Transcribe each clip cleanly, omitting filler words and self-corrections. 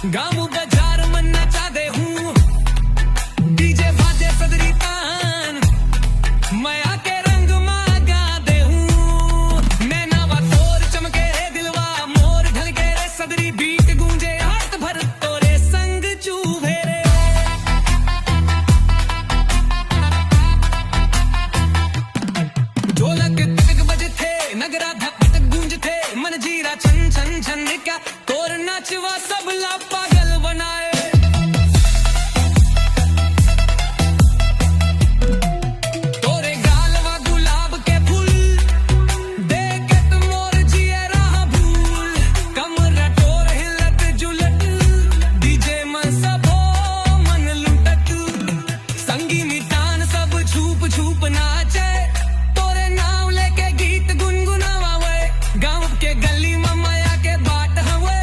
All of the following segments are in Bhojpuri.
गाँव बाजार मन नचा दे हूँ डीजे बाजे सदरी तान मैं आके रंग मागा दे हूँ नैनावा तोर चमके रे दिलवा मोर ढलके रे सदरी बीट गूंजे हाथ भर तोरे संग चूभे रे ढोलक तक बज थे नगरा धक धक गूंज थे मन जीरा छन छन छन क्या तोर नाचवा सबला पागल बनाए तोरे गालवा गुलाब के फूल देख के तुम मोर जिए रहा भूल कमरा तोर हिलत जुलत डीजे मन सबो मन लुटत संगी मितान सब छुप छुप नाचे तोरे नाम लेके गीत गुनगुनावे गाँव के गली में माया के बाट हवे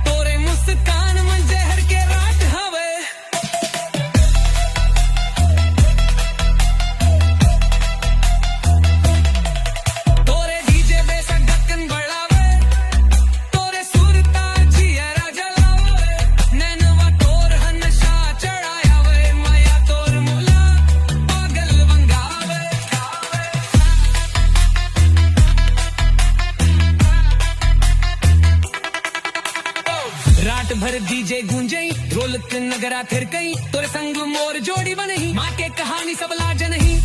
तोरे मुस्कान मन जहर के रात हवे तोरे डीजे बेसक ढक्कन बढ़ावे तोरे सुरता जियरा जलावे नैनवा तोर हनशा चढ़ाया वे माया तोर मुला पागल वंगावे रात भर डीजे गूंजई ढोलक नगरा थिरकई तोरे संग मोर जोड़ी बनही माँ के कहानी सब लाज नहीं